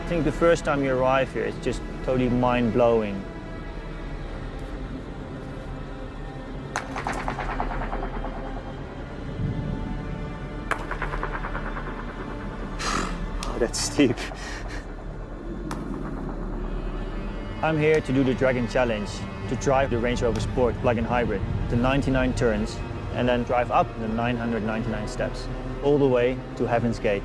I think the first time you arrive here, it's just totally mind-blowing. Oh, that's steep. I'm here to do the Dragon Challenge, to drive the Range Rover Sport plug-in hybrid, the 99 turns, and then drive up the 999 steps, all the way to Heaven's Gate.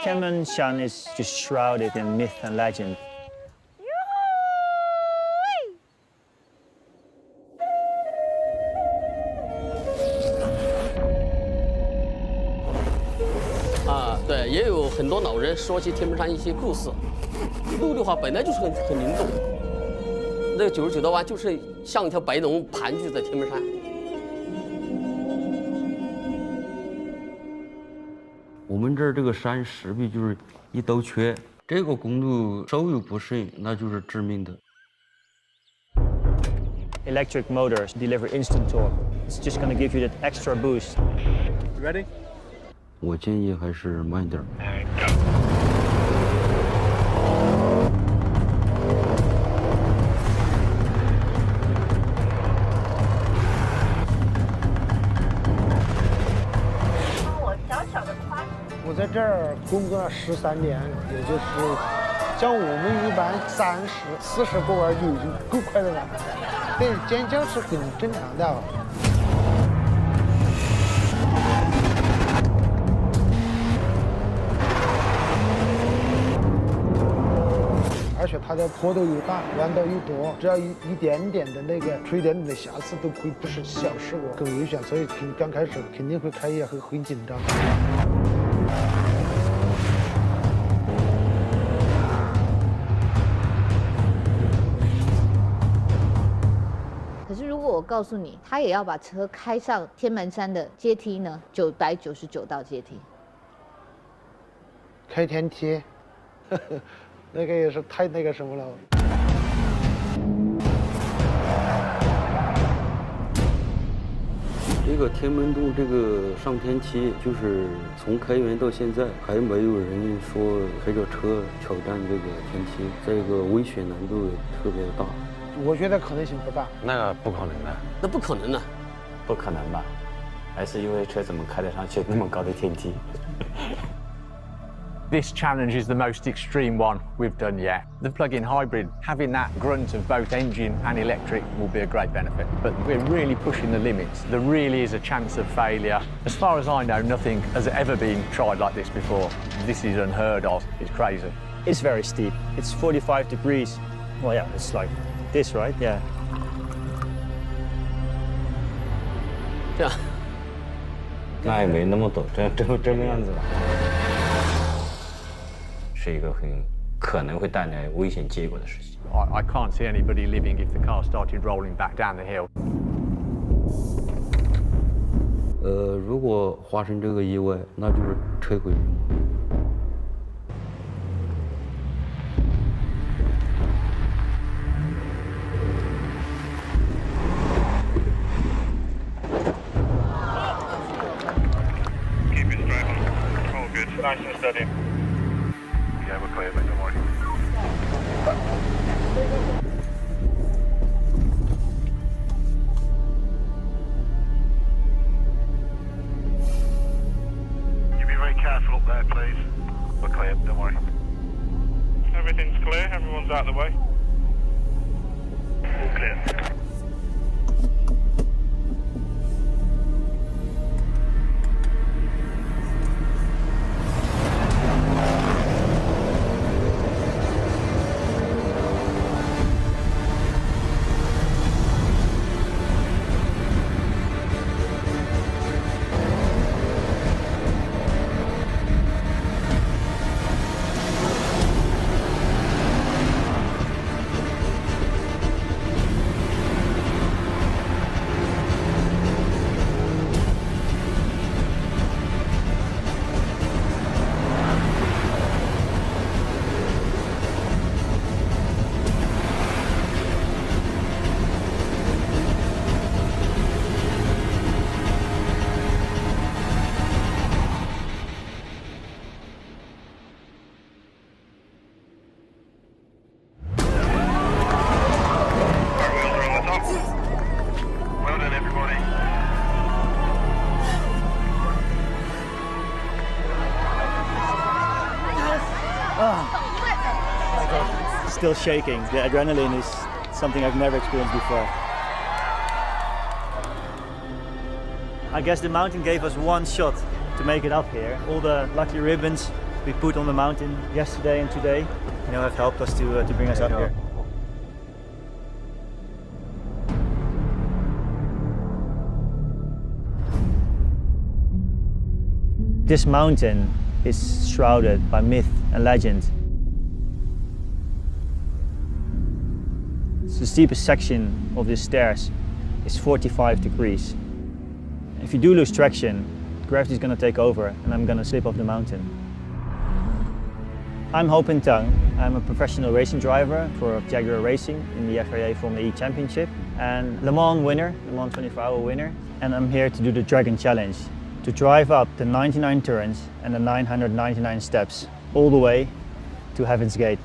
Tianmen Mountain is just shrouded in myth and legend.对，也有很多老人说起天门山一些故事。路的话本来就是很灵动，那个99道弯就是像一条白龙盘踞在天门山。我们这儿这个山石壁就是一兜缺，这个公路稍有不慎，那就是致命的。Electric motors deliver instant torque. It's just going to give you that extra boost. You ready? 我建议还是慢点。我在这儿工作了13年，也就是像我们一般30、40个弯就已经够快的了，但是尖叫是很正常的。而且它的坡度又大，弯道又多，只要一点点的那个吹点点的瑕疵都会不是小事故，更危险。所以刚开始肯定会开业会很紧张。可是如果我告诉你，他也要把车开上天门山的阶梯呢，999道阶梯，开天梯，那个也是太那个什么了。这个天门洞这个上天梯，就是从开园到现在，还没有人说开着车挑战这个天梯，这个危险难度特别大。我觉得可能性不大。那个不可能的。那不可能的。不可能吧？还是因为车怎么开得上去那么高的天梯This challenge is the most extreme one we've done yet. The plug-in hybrid, having that grunt of both engine and electric will be a great benefit. But we're really pushing the limits. There really is a chance of failure. As far as I know, nothing has ever been tried like this before. This is unheard of. It's crazy. It's very steep. It's 45 degrees. Well, yeah, it's like this, right? Yeah. 这样。那也没那么陡，这么样子吧。是一个很可能会带来危险结果的事情。I can't see anybody living if the car started rolling back down the hill. 如果发生这个意外，那就是车毁人亡。Keep it straight on. All good. Nice and steady. Yeah, we're clear, mate, don't worry. You be very careful up there, please. We're clear, don't worry. Everything's clear, everyone's out of the way. All clear. Still shaking. The adrenaline is something I've never experienced before. I guess the mountain gave us one shot to make it up here. All the lucky ribbons we put on the mountain yesterday and today, have helped us to bring us up here. This mountain is shrouded by myth and legend. The steepest section of these stairs is 45 degrees. If you do lose traction, gravity is going to take over and I'm going to slip off the mountain. I'm Ho-Pin Tung. I'm a professional racing driver for Jaguar Racing in the FIA Formula E Championship and Le Mans winner, Le Mans 24-hour winner. And I'm here to do the Dragon Challenge, to drive up the 99 turns and the 999 steps, all the way to Heaven's Gate.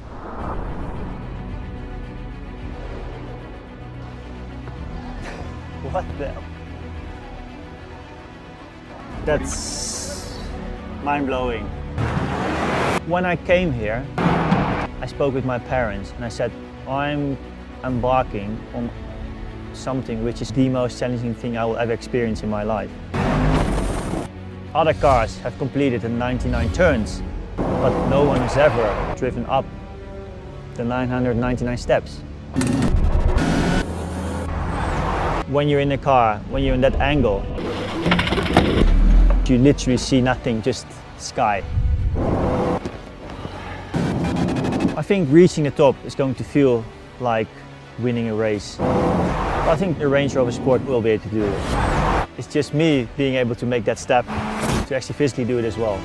What the hell? That's mind-blowing. When I came here, I spoke with my parents and I said, I'm embarking on something which is the most challenging thing I will ever experience in my life. Other cars have completed the 99 turns, but no one has ever driven up the 999 steps. When you're in a car, when you're in that angle, you literally see nothing, just sky. I think reaching the top is going to feel like winning a race. I think the Range Rover Sport will be able to do it. It's just me being able to make that step to actually physically do it as well.